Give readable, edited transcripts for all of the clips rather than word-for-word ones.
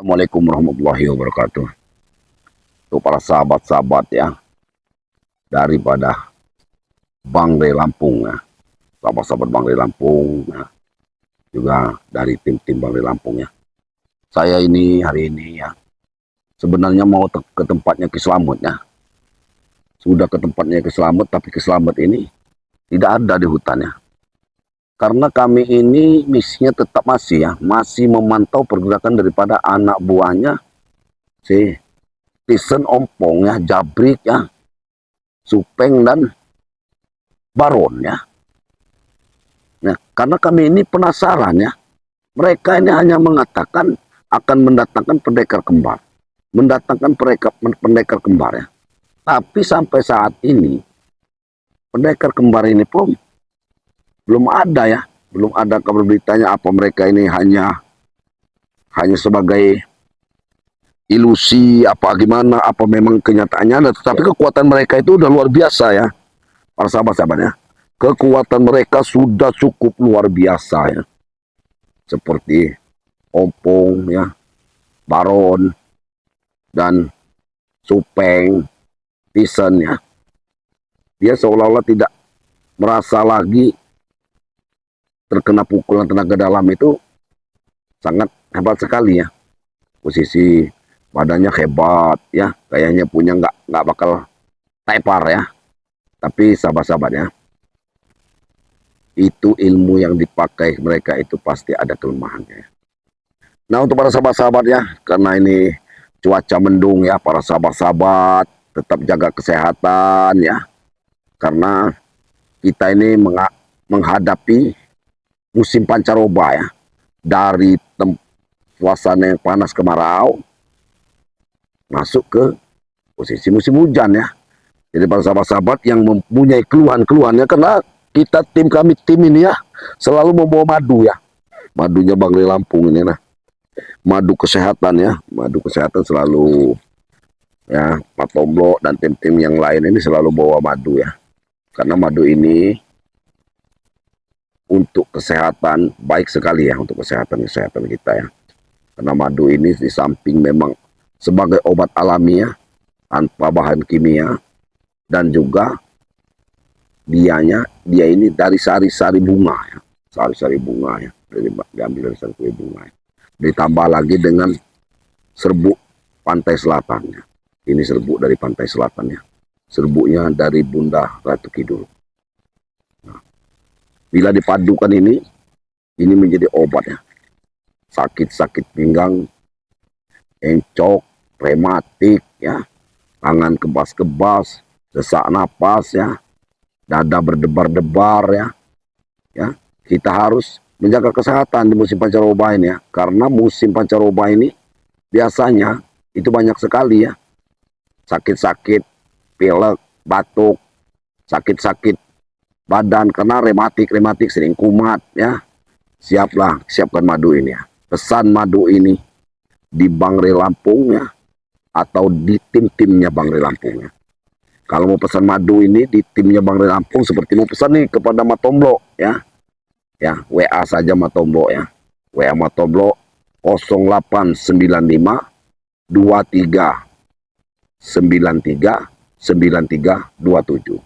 Assalamualaikum warahmatullahi wabarakatuh. Untuk para sahabat-sahabat ya, daripada Bangre Lampung ya, sahabat-sahabat Bangre Lampung ya, juga dari tim-tim Bangre Lampung ya. Saya ini hari ini ya, sebenarnya mau ke tempatnya Ki Slamet ya. Sudah ke tempatnya Ki Slamet, tapi Ki Slamet ini tidak ada di hutannya. Karena kami ini misinya tetap masih memantau pergerakan daripada anak buahnya si Tisen Ompong ya, Jabrik ya, Supeng dan Baron ya. Nah, karena kami ini penasaran ya, mereka ini hanya mengatakan akan mendatangkan pendekar kembar, mendatangkan pendekar kembar ya. Tapi sampai saat ini pendekar kembar ini pun belum ada ya, belum ada kabar beritanya. Apa mereka ini hanya sebagai ilusi apa gimana, apa memang kenyataannya. Tetapi kekuatan mereka itu udah luar biasa ya, para sahabat-sahabatnya. Kekuatan mereka sudah cukup luar biasa ya, seperti Ompong ya, Baron dan Supeng, Tisen ya. Dia seolah-olah tidak merasa lagi terkena pukulan tenaga dalam. Itu sangat hebat sekali ya. Posisi badannya hebat ya, kayaknya punya nggak bakal tepar ya. Tapi sahabat-sahabatnya, itu ilmu yang dipakai mereka itu pasti ada kelemahannya. Nah, untuk para sahabat-sahabat ya, karena ini cuaca mendung ya, para sahabat-sahabat tetap jaga kesehatan ya, karena kita ini menghadapi musim pancaroba ya, dari suasana yang panas kemarau masuk ke posisi musim hujan ya. Jadi para sahabat-sahabat yang mempunyai keluhan-keluhannya, karena kita tim ini ya selalu membawa madu ya, madunya Bangre Lampung ini nah, madu kesehatan ya, madu kesehatan selalu ya. Pak Tomblo dan tim-tim yang lain ini selalu bawa madu ya, karena madu ini untuk kesehatan baik sekali ya, untuk kesehatan kita ya. Karena madu ini di samping memang sebagai obat alami ya, tanpa bahan kimia, dan juga dia ini dari sari-sari bunga ya, sari-sari bunga ya, diambil dari sari bunga ya. Ditambah lagi dengan serbuk pantai selatan ya. Ini serbuk dari pantai selatan ya, serbuknya dari Bunda Ratu Kidul. Bila dipadukan ini menjadi obat ya. Sakit-sakit pinggang, encok, rematik ya, tangan kebas-kebas, sesak napas ya, dada berdebar-debar ya. Ya, kita harus menjaga kesehatan di musim pancaroba ini ya. Karena musim pancaroba ini biasanya itu banyak sekali ya, sakit-sakit, pilek, batuk, sakit-sakit badan karena rematik sering kumat ya. Siapkan madu ini ya. Pesan madu ini di Bangre Lampung ya, atau di tim-timnya Bangre Lampung ya. Kalau mau pesan madu ini di timnya Bangre Lampung, seperti mau pesan nih kepada Matomblo ya. Ya, WA saja Matomblo ya. WA Matomblo 0895 23 93 9327.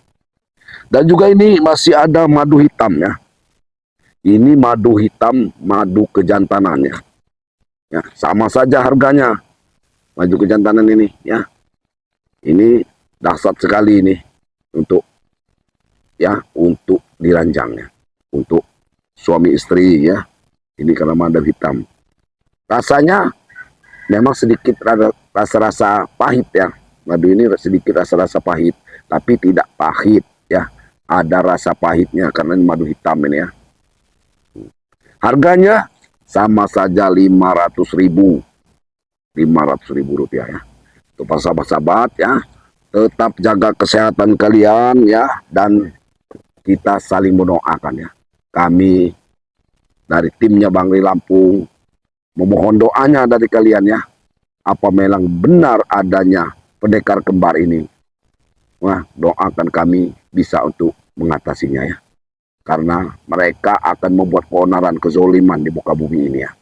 Dan juga ini masih ada madu hitam ya. Ini madu hitam, madu kejantanannya. Ya, sama saja harganya. Madu kejantanan ini ya. Ini dahsyat sekali ini untuk diranjangnya. Untuk suami istri ya. Ini karena madu hitam. Rasanya memang sedikit rasa-rasa pahit ya. Madu ini sedikit rasa-rasa pahit, tapi tidak pahit ya. Ada rasa pahitnya karena ini madu hitam ini ya. Harganya sama saja 500.000 rupiah ya. Untuk para sahabat-sahabat ya, tetap jaga kesehatan kalian ya, dan kita saling mendoakan ya. Kami dari timnya Bangre Lampung memohon doanya dari kalian ya. Apa memang benar adanya pendekar kembar ini? Wah, doakan kami bisa untuk mengatasinya ya. Karena mereka akan membuat keonaran, kezoliman di muka bumi ini ya.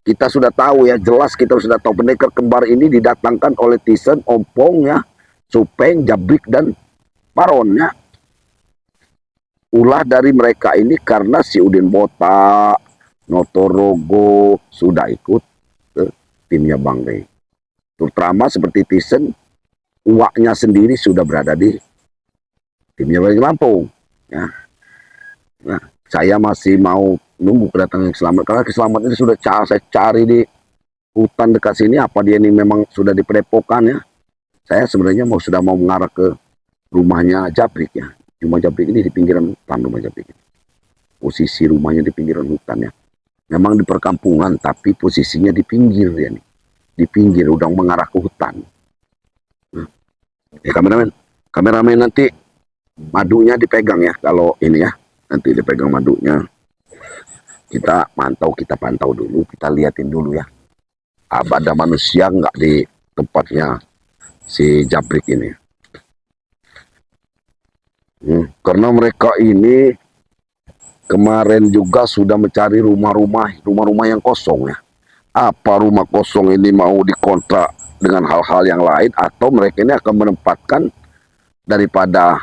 kita sudah tahu ya, jelas kita sudah tahu pendekar kembar ini didatangkan oleh Tisen, Ompong ya, Supeng, Jabrik dan Baron ya. Ulah dari mereka ini karena si Udin Botak, Notorogo sudah ikut ke timnya Bang Rey. Terutama seperti Tisen, uaknya sendiri sudah berada di timnya Bang Lampung ya. Nah, saya masih mau nunggu kedatangan Selamat, karena Selamat ini sudah saya cari di hutan dekat sini, apa dia ini memang sudah di Padepokan ya. Saya sebenarnya sudah mau mengarah ke rumahnya Jabrik ya. Rumah Jabrik ini di pinggiran hutan, rumah Jabrik. Posisi rumahnya di pinggiran hutan ya. Memang di perkampungan, tapi posisinya di pinggir ya nih. Di pinggir, udah mengarah ke hutan. Nah, ya kameramen nanti madunya dipegang ya, kalau ini ya. Nanti dipegang madunya. Kita pantau dulu, kita liatin dulu ya. Ada manusia nggak di tempatnya si Jabrik ini. Karena mereka ini kemarin juga sudah mencari rumah-rumah yang kosong ya. Apa rumah kosong ini mau dikontrak dengan hal-hal yang lain, atau mereka ini akan menempatkan daripada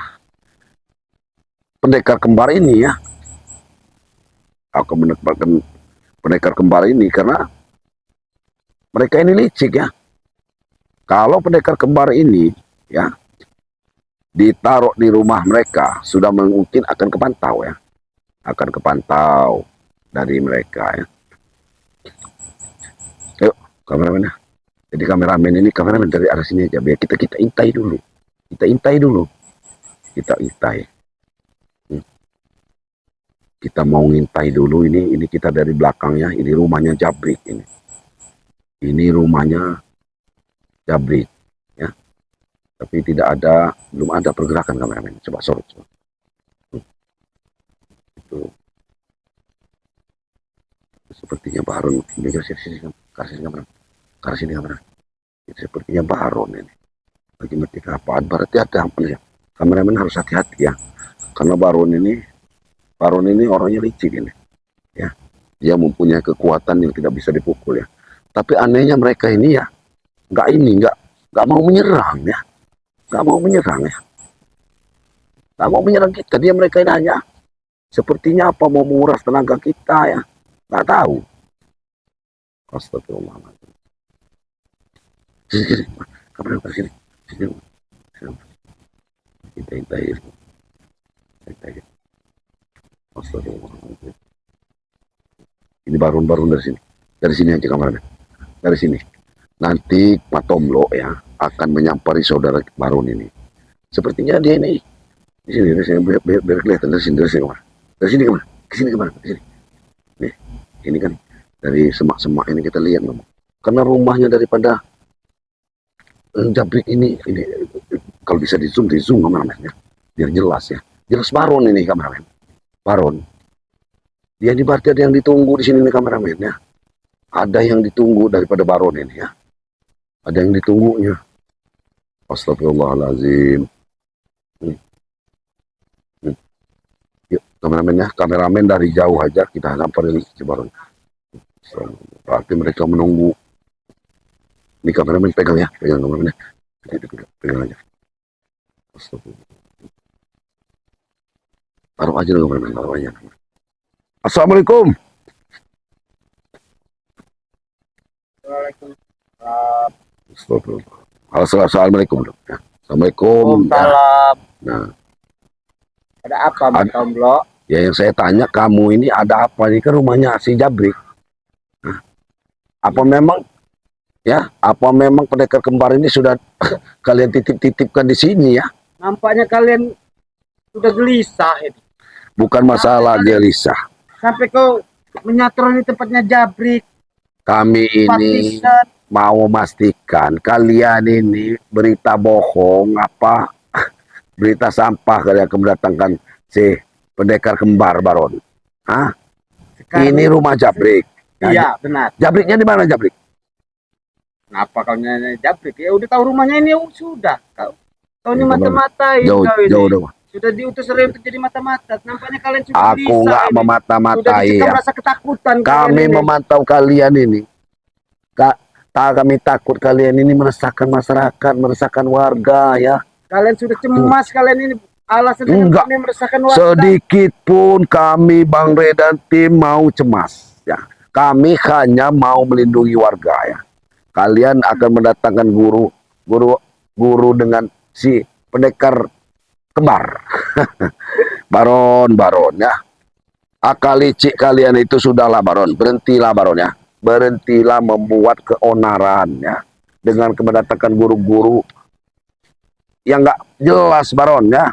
pendekar kembar ini ya. Akan menempatkan pendekar kembar ini karena mereka ini licik ya. Kalau pendekar kembar ini ya ditaruh di rumah mereka, sudah mungkin akan kepantau ya. Akan kepantau dari mereka ya. Yuk, kameramen ya. Jadi kameramen dari arah sini aja, biar kita intai dulu. Kita intai. Kita mau ngintai dulu ini kita dari belakangnya, ini rumahnya Jabrik ini. Ini rumahnya Jabrik ya. Tapi belum ada pergerakan kameramen. Coba sorot. Itu sepertinya Baron. Kasih sini kamera. Itu sepertinya Baron ini. Lagi metik apaan? Berarti ada apa ya? Kameramen harus hati-hati ya. Karena Baron ini orangnya licik ini. Ya. Dia mempunyai kekuatan yang tidak bisa dipukul ya. Tapi anehnya mereka ini ya nggak mau menyerang ya. Nggak mau menyerang ya. Nggak mau menyerang kita. Mereka ini hanya sepertinya apa mau menguras tenaga kita ya. Nggak tahu. Astagfirullahaladzim. Sini. Kamera sini. Kita intai. Astagfirullahaladzim. Ini Baron dari sini. Dari sini aja kamarnya. Dari sini. Nanti Pak Tomlo ya akan menyampari saudara Baron ini. Sepertinya dia ini. Di sini biar kelihatan dari sini kamar. Dari sini kamar. Ke sini kamar. Ke sini. Nih, ini kan dari semak-semak ini kita lihat ngomong. Karena rumahnya daripada Jabrik ini kalau bisa di zoom kameramennya. Biar jelas ya. Jelas Baron ini kameramen. Baron. Dia di berarti ada yang ditunggu di sini nih kameramen ya. Ada yang ditunggu daripada Baron ini ya. Ada yang ditunggunya. Astagfirullahaladzim. Yuk kameramen dari jauh aja kita samperin si Baron. Berarti mereka menunggu. Ini kameramen pegang kameramennya. Pegang aja. Astagfirullah. Taruh aja dong kameramen, taruh aja. Assalamualaikum. Waalaikumsalam. Astagfirullah. Assalamualaikum. Assalamualaikum. Salam. Nah, ada apa Mas Tomlo? Ya yang saya tanya, kamu ini ada apa? Ini kan rumahnya si Jabrik. Nah, apa memang pendekar kembar ini sudah kalian titipkan di sini ya? Nampaknya kalian sudah gelisah ini. Bukan masalah gelisah. Sampai kau menyatron di tempatnya Jabrik. Kami ini mau memastikan kalian ini berita bohong apa berita sampah kalian mendatangkan si pendekar kembar Baron. Hah? Ini rumah Jabrik. Iya, benar. Jabriknya di mana Jabrik? Kenapa kau nanya Jabrik? Ya udah tahu rumahnya ini sudah. Kau ini mata-matain kau ini. Jauh. Sudah diutus Rey untuk jadi mata-mata. Nampaknya kalian sudah Aku nggak memata-matai. Sudah rasa ketakutan. Kami memantau kalian ini Kami takut kalian ini meresahkan masyarakat, meresahkan warga ya. Kalian sudah cemas, kalian ini alasan Enggak. kami meresahkan warga. Sedikit pun kami Bang Re dan tim mau cemas ya. Kami hanya mau melindungi warga ya. Kalian akan mendatangkan guru dengan si pendekar kembar. Baron ya. Akal licik kalian itu sudahlah Baron, berhentilah Baron ya. Berhentilah membuat keonaran ya. Dengan mendatangkan guru-guru yang nggak jelas Baron ya.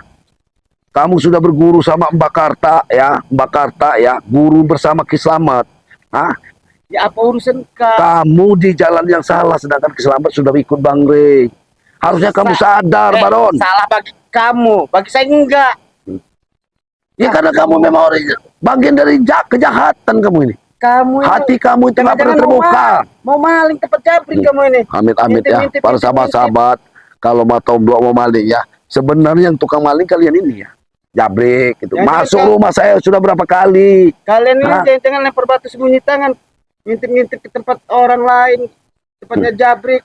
Kamu sudah berguru sama Mbak Karta ya, guru bersama Ki Slamet. Hah? Ya apa urusan Kamu di jalan yang salah, sedangkan Ki Slamet sudah ikut Bang Re. Harusnya kamu sadar, Baron. Salah bagi kamu, bagi saya enggak. Ya karena kamu memang bagian dari kejahatan kamu ini. Kamu Hati kamu itu nggak pernah terbuka. Mau maling tempat jabrik kamu ini. Amit-amit ya, para sahabat-sahabat. Kalau mau tahu mau maling ya, sebenarnya yang tukang maling kalian ini ya. Jabrik itu. Masuk rumah saya sudah berapa kali. Kalian ini jangan lempar batu sembunyi tangan. Ngintip-ngintip ke tempat orang lain, tempatnya jabrik.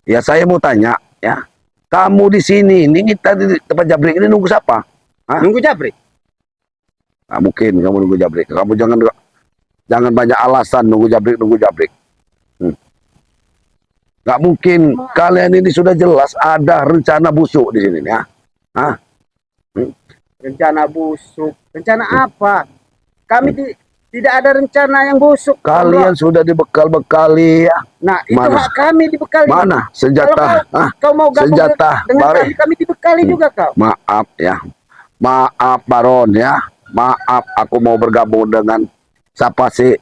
Ya saya mau tanya ya. Kamu di sini, ini kita di tempat jabrik ini nunggu siapa? Hah? Nunggu jabrik? Nah, mungkin kamu nunggu jabrik. Kamu jangan banyak alasan nunggu jabrik. Nggak mungkin. Kalian ini sudah jelas ada rencana busuk di sini ya. Hah? Rencana busuk. Rencana apa? Kami tidak ada rencana yang busuk. Kalian sudah dibekal-bekali ya. Nah, itu hak kami dibekali. Mana senjata? Kau mau gabung senjata dengan kami dibekali juga kau. Maaf ya. Maaf Baron ya. Maaf aku mau bergabung dengan siapa si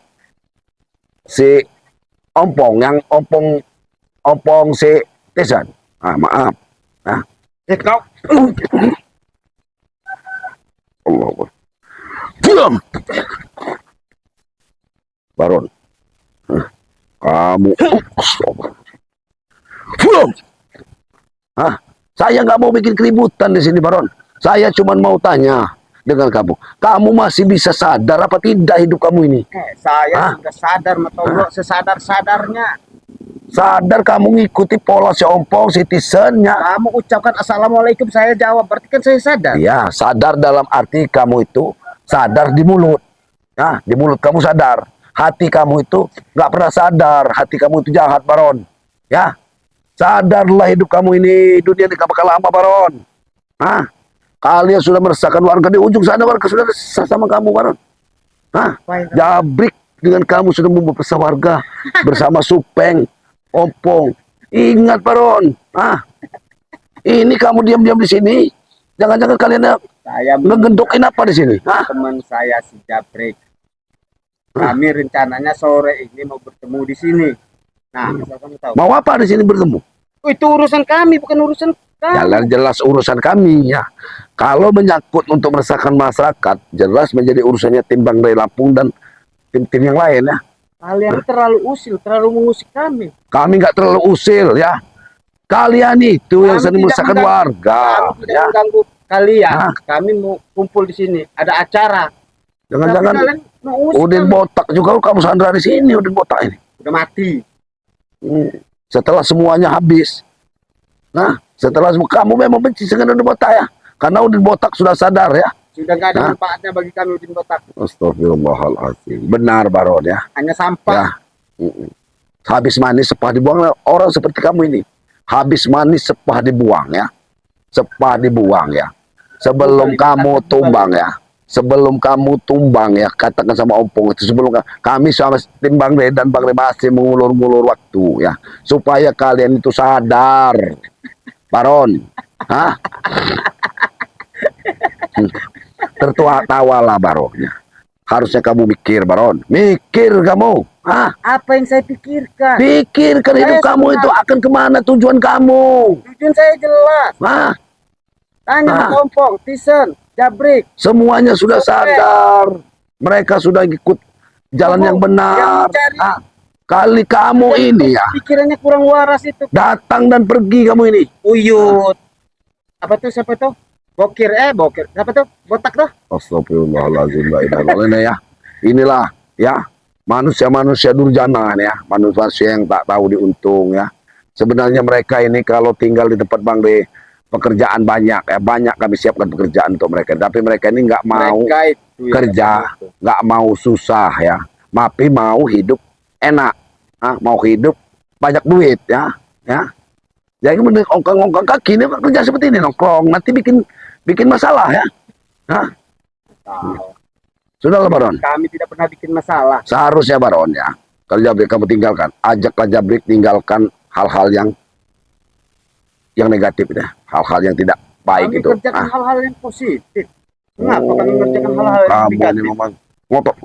Ompong yang Ompong si Tesan. Maaf. Nah. Kau Allah. Diam. Baron. Kamu. Diam. Saya nggak mau bikin keributan di sini, Baron. Saya cuma mau tanya dengan kamu. Kamu masih bisa sadar apa tidak hidup kamu ini? Saya sudah sadar, Matobro, sesadar-sadarnya. Sadar kamu ngikuti pola si Ompong, si Tisennya. Kamu ucapkan assalamualaikum, saya jawab. Berarti kan saya sadar. Ya, sadar dalam arti kamu itu sadar di mulut. Nah, di mulut kamu sadar. Hati kamu itu nggak pernah sadar. Hati kamu itu jahat, Baron. Ya, sadarlah hidup kamu ini. Dunia ini gak bakal lama, Baron. Kalian sudah meresahkan warga di ujung sana. Warga sudah resah sama kamu, Baron. Jabrik dengan kamu sudah mempersah warga bersama Supeng, Ompong. Ingat, Baron. Ini kamu diam-diam di sini. Jangan-jangan kalian ngegendokin apa di sini? Teman saya si Jabrik. Kami rencananya sore ini mau bertemu di sini. Nah, kamu tahu. Mau apa di sini bertemu? Itu urusan kami, bukan urusan kamu. Jelas urusan kami ya. Kalau menyangkut untuk meresahkan masyarakat, jelas menjadi urusannya tim Bang Re Lampung dan tim-tim yang lain ya. Kalian terlalu usil, terlalu mengusik kami. Kami nggak terlalu usil ya. Kalian itu yang sering meresahkan warga. Kami tidak mengganggu kalian. Kami mau kumpul di sini. Ada acara. Jangan-jangan Udin Botak juga kamu sandra di sini. Udin Botak ini udah mati. Setelah semuanya habis. Nah, setelah kamu memang benci dengan Udin Botak ya. Karena Udin Botak sudah sadar ya. Sudah nggak ada manfaatnya bagi kami Udin Botak. Astagfirullahaladzim. Benar Baron ya. Hanya sampah. Ya. Habis manis sepah dibuang. Orang seperti kamu ini. Habis manis sepah dibuang ya. Sepah dibuang ya. Sebelum kamu tumbang ya. Sebelum kamu tumbang ya, katakan sama Ompong itu sebelum kami sama tim Bang Re dan Bang Re masih mengulur-ngulur waktu ya, supaya kalian itu sadar, Baron. Tertawalah Baron. Harusnya kamu mikir, Baron. Mikir kamu. Apa yang saya pikirkan? Pikirkan hidup kamu itu akan kemana tujuan kamu. Tujuan saya jelas. Tanya Ompong, Tisen, Jabrik. Semuanya sudah sadar. Mereka sudah ikut jalan yang benar. Kali kamu ini ya. Pikirannya kurang waras itu. Datang dan pergi kamu ini. Uyut. Apa tuh, siapa tuh? Bokir, Bokir. Siapa tuh? Botak tuh? Astagfirullahaladzim. Ya. Inilah ya. manusia-manusia durjana ya, manusia yang tak tahu diuntung ya. Sebenarnya mereka ini kalau tinggal di tempat Bang De, pekerjaan banyak ya, banyak kami siapkan pekerjaan untuk mereka. Tapi mereka ini nggak mau Mereka itu ya, kerja, itu. nggak mau susah ya, tapi mau hidup enak, mau hidup banyak duit ya, ya. Jadi bener ongkang-ongkang kaki ini kerja seperti ini nongkrong, nanti bikin masalah ya. Tahu. Sudahlah Baron. Kami tidak pernah bikin masalah. Seharusnya Baron ya, kalau Jabrik kamu tinggalkan, ajaklah Jabrik tinggalkan hal-hal yang negatif ya, hal-hal yang tidak baik Kami itu. kerjakan hal-hal yang positif. Kenapa kami mengerjakan hal-hal yang Kamu ini negatif? memang ngotot.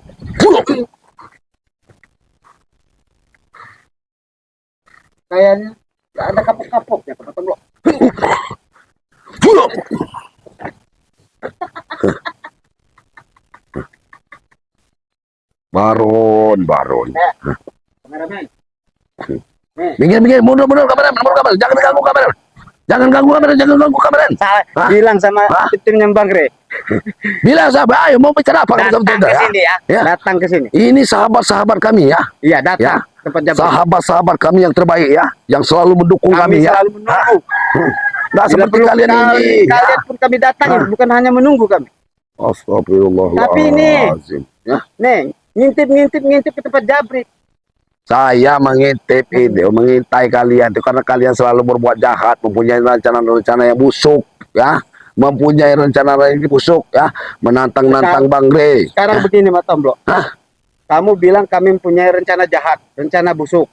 Kayaknya nggak ada kapok-kapoknya, Pak Tomlo. Baron. Kameramen. Minggir, mundur, kameramen. Jangan ganggu kameramen. Jangan ganggu kameramen. Hah? Bilang sama Hah? timnya Bang Re. Bilang sahabat, ayo mau bicara apa kamu Datang sama ke ya? sini ya. Ya. Datang ke sini. Ini sahabat-sahabat kami ya. Iya, datang. Ya. Tempat Jabrik. Sahabat-sahabat kami yang terbaik ya, yang selalu mendukung Kami kami ya. selalu menunggu. Nggak Bila seperti perlu kalian ini. Kalian pun kami datang, Hah? bukan hanya menunggu kami. Astagfirullahaladzim. Tapi ini- Ya. Nih, ngintip ke tempat Jabrik. Saya mengintip itu, mengintai kalian itu karena kalian selalu berbuat jahat, mempunyai rencana-rencana yang busuk, ya, mempunyai rencana yang busuk, ya, menantang-nantang Bang Re. Sekarang begini, Mas Tomblo. Hah? Kamu bilang kami mempunyai rencana jahat, rencana busuk.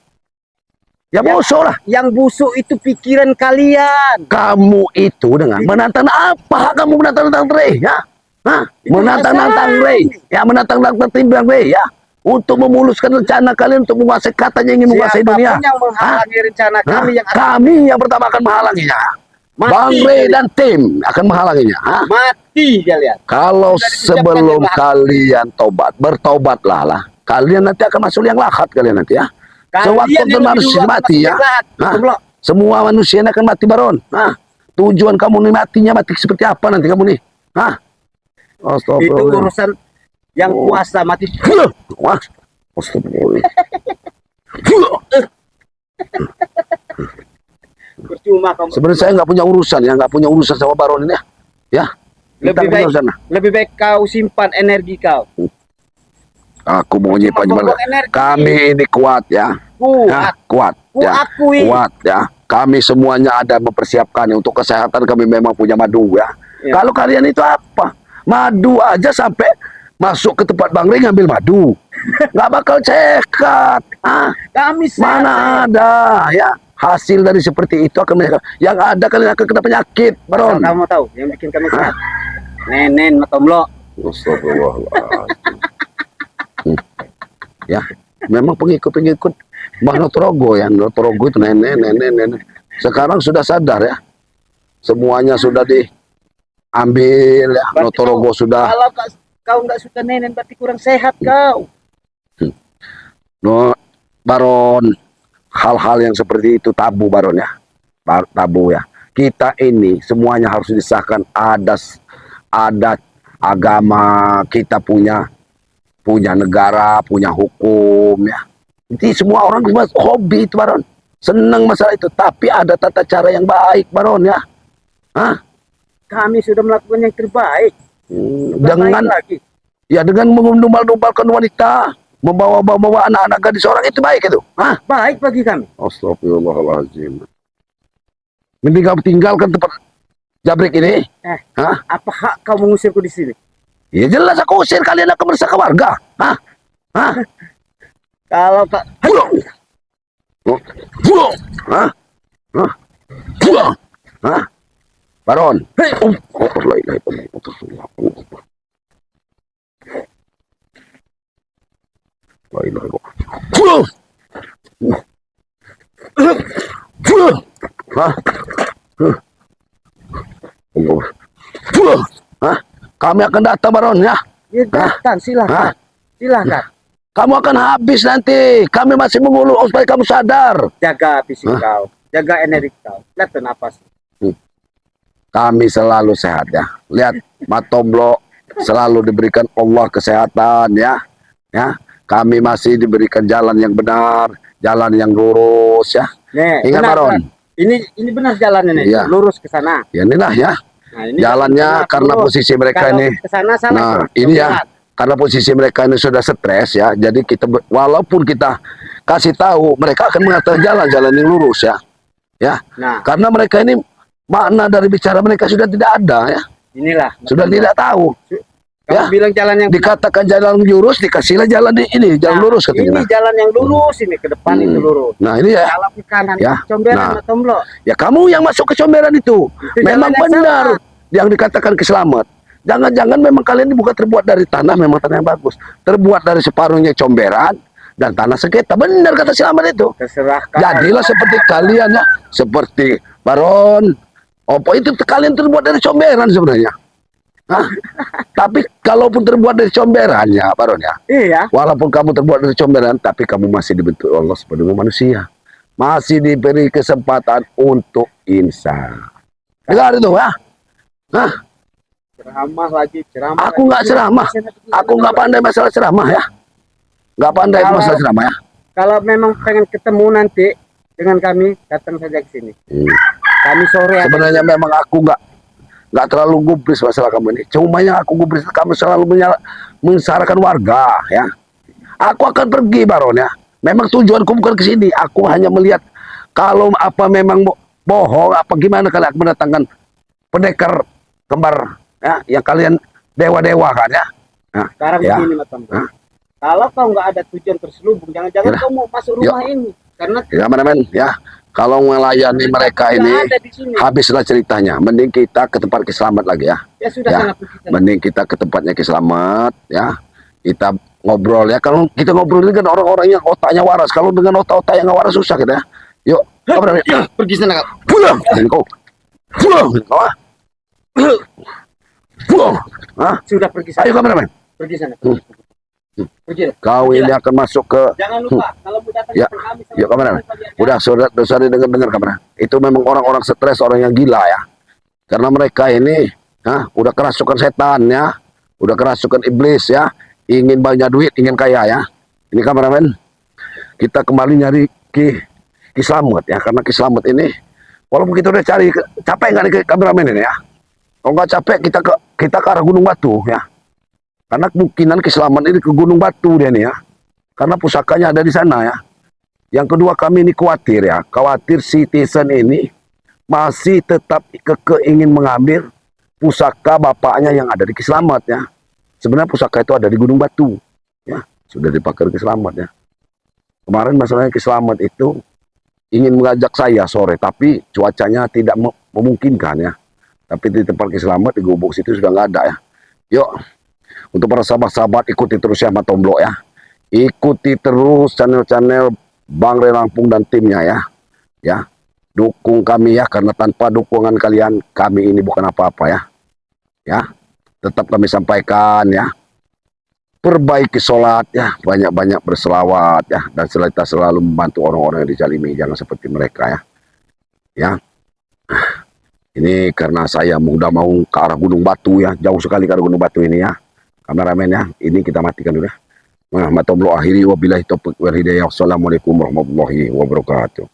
Ya busuk lah. Yang busuk itu pikiran kalian. Kamu itu dengan menantang apa? Kamu menantang-nantang Re, ya? Hah? Itu Menantang-nantang masalah. Re, ya, menantang-nantang tim Bang Re, ya, untuk memuluskan rencana kalian untuk menguasai, katanya ingin menguasai dunia. Siapapun yang menghalangi rencana Hah? kami yang akan Kami yang pertama akan menghalanginya. Bang mati, Re kalian. dan tim akan menghalanginya. Hah? Mati kalian. Kalau Sudah disiapkan sebelum yang lahat. kalian bertobatlah lah. Kalian nanti akan masuk yang lahat kalian nanti ya. Sewaktu Kalian yang manusia lebih dulu mati ya. masuk jahat, Hah? Tomblo. Semua manusia ini akan mati Baron. Tujuan kamu nih matinya mati seperti apa nanti kamu nih? Itu Astagfirullah. urusan yang Oh. kuasa mati. Wah. Astagfirullah. Percuma kamu. Sebenarnya saya nggak punya urusan ya, nggak punya urusan sama Baron ini ya. Ya. Kita Lebih nggak punya baik, urusan lah. lebih baik kau simpan energi kau. Aku mau nyimpan Cuma gimana? buang energi. Kami ini kuat ya. Ya, Kuat. kuat ya. Kuakui. Kuat ya. Kami semuanya ada mempersiapkan untuk kesehatan, kami memang punya madu ya. Ya. Kalau kalian itu apa? Madu aja sampai masuk ke tempat Bang Re ngambil madu. Nggak bakal cekat. Kami Mana ada ya. Hasil dari seperti itu akan menyebabkan. Yang ada kalian akan kena penyakit, Baron. Kamu tahu yang bikin kami sehat. Nenen Matomlo. Astagfirullahaladzim. Ya, memang pengikut-pengikut Mbah Notorogo ya. Notorogo itu nenek. Sekarang sudah sadar ya. Semuanya sudah diambil ya. Berarti Notorogo sudah. Kalau kau nggak suka nenen berarti kurang sehat kau. No, Baron, hal-hal yang seperti itu tabu Baron ya. Tabu ya. Kita ini semuanya harus disahkan adat agama, kita punya negara, punya hukum ya. Jadi semua orang hobi itu Baron. Senang masalah itu, tapi ada tata cara yang baik Baron ya. Kami sudah melakukan yang terbaik. Dengan lagi. ya dengan menumbal-numbalkan wanita, membawa anak-anak gadis orang itu baik itu. Baik bagi kami. Astagfirullahaladzim. Mending kamu tinggalkan tempat Jabrik ini. Apa hak kau mengusirku di sini? Ya jelas aku usir, kalian akan meresahkan warga. Kalau kak Pulang. Baron. La ilaha illallah. La ilaha illallah. Kami akan datang Baron ya. ya datang silahkan. Silahkan. Kamu akan habis nanti. Kami masih mengulur supaya kamu sadar. Jaga fisik kau. Jaga energi kau. Lihat napas. Kami selalu sehat ya. Lihat Matomblo selalu diberikan Allah kesehatan ya. Ya. Kami masih diberikan jalan yang benar, jalan yang lurus ya. Nih, Ingat benar, Baron. Bang. Ini benar jalannya nih, Iya. lurus ke sana. Ya inilah ya. Nah, ini Jalannya benar, karena lurus. posisi mereka Kalau ini. ke sana salah. Nah, tuh, ini ya. berat. Karena posisi mereka ini sudah stres ya. Jadi kita walaupun kita kasih tahu, mereka akan mengatakan jalan yang lurus ya. Ya. Nah, Karena mereka ini makna dari bicara mereka sudah tidak ada ya. inilah. Sudah tidak tahu. Kamu Ya. bilang jalan yang Dikatakan jalan lurus, dikasihlah jalan ini, jalan lurus katanya. Ini jalan yang lurus ini ke depan itu lurus. Nah, ini ya. Kalau ke kanan Ya. comberan Nah. Tomblok. Ya kamu yang masuk ke comberan itu. Memang jalan yang benar yang dikatakan keselamat. Jangan-jangan memang kalian ini bukan terbuat dari tanah, memang tanah yang bagus. Terbuat dari separuhnya comberan dan tanah sengketa. Benar kata selamat itu. Terserahkan. Jadilah seperti kalian ya, seperti Baron. Apa itu kalian terbuat dari comberan sebenarnya? Hah? Tapi kalaupun terbuat dari comberan ya, Baron ya. Iya. Walaupun kamu terbuat dari comberan, tapi kamu masih dibentuk Allah sebagai manusia. Masih diberi kesempatan untuk insan. Dengar itu ya? Hah? Ceramah lagi, ceramah. Aku lagi. nggak ceramah. Aku nggak pandai masalah ceramah ya. Nggak pandai Kalau- masalah ceramah ya. Kalau memang pengen ketemu nanti dengan kami, datang saja ke sini. Kami sore ada. Sebenarnya memang aku nggak terlalu gubris masalah kamu ini. Cuma yang aku gubris kamu selalu menyengsarakan warga ya. Aku akan pergi Baron ya. Memang tujuanku bukan ke sini. Aku hanya melihat kalau apa memang bohong apa gimana kalian akan mendatangkan pendekar kembar ya yang kalian dewa-dewa kan ya. Nah, Sekarang ya. begini Mas Tomblok. Hah? Kalau kau nggak ada tujuan terselubung, jangan-jangan Ya. kau mau masuk rumah ini. Karena Ya mana-mana ya. Kalau melayani mereka nggak ini ada di sini. habislah ceritanya. Mending kita ke tempat Kiselamat lagi ya. Ya sudah Ya. sana pergi sana. Mending kita ke tempatnya Kiselamat ya. Kita ngobrol ya. Kalau kita ngobrol ini kan orang-orang yang otaknya waras. Kalau dengan otak-otak yang nggak waras susah kita ya. Yuk, apa namanya? Pergi sana kau. Pulang, kau. Pulang, kau. Ah. Pulang. Ah, Sudah pergi sana. ayo kameramen. Pergi sana. Hmm. Pergi. Kau ini akan masuk ke Jangan lupa kalau mau datang Ya. ke kami sama Yuk kameramen. kalian. Udah saudara dengar kamera. Itu memang orang-orang stres, orang yang gila ya. Karena mereka ini udah kerasukan setan ya. Udah kerasukan iblis ya. Ingin banyak duit, ingin kaya ya. Ini kameramen. Kita kembali nyari Ki Slamet ya. Karena Ki Slamet ini walaupun kita udah cari, capek nggak nih kameramen ini ya? Kalau nggak capek kita ke arah Gunung Batu ya. Karena kemungkinan Ki Slamet ini ke Gunung Batu dia nih ya. Karena pusakanya ada di sana ya. Yang kedua kami ini khawatir ya. Khawatir si Tyson ini masih tetap ingin mengambil pusaka bapaknya yang ada di Ki Slamet ya. Sebenarnya pusaka itu ada di Gunung Batu ya. Sudah dipakai Ki Slamet ya. Kemarin masalahnya Ki Slamet itu ingin mengajak saya sore, tapi cuacanya tidak memungkinkan ya. Tapi di tempat Ki Slamet di gubuk situ sudah nggak ada ya. Yuk, untuk para sahabat-sahabat ikuti terus ya Mas Tomblok ya. Ikuti terus channel-channel Bang Ray Lampung dan timnya ya. Ya, dukung kami ya, karena tanpa dukungan kalian kami ini bukan apa-apa ya. Ya, tetap kami sampaikan ya. Perbaiki sholat ya, banyak-banyak berselawat ya, dan kita selalu membantu orang-orang yang dizalimi, jangan seperti mereka ya. Ya, ini karena saya udah mau ke arah Gunung Batu ya, jauh sekali ke arah Gunung Batu ini ya. Kameramen ya, ini kita matikan dulu ya. Nah, Mas Tomblok akhiri wabillahi taufiq wal hidayah. Wassalamualaikum warahmatullahi wabarakatuh.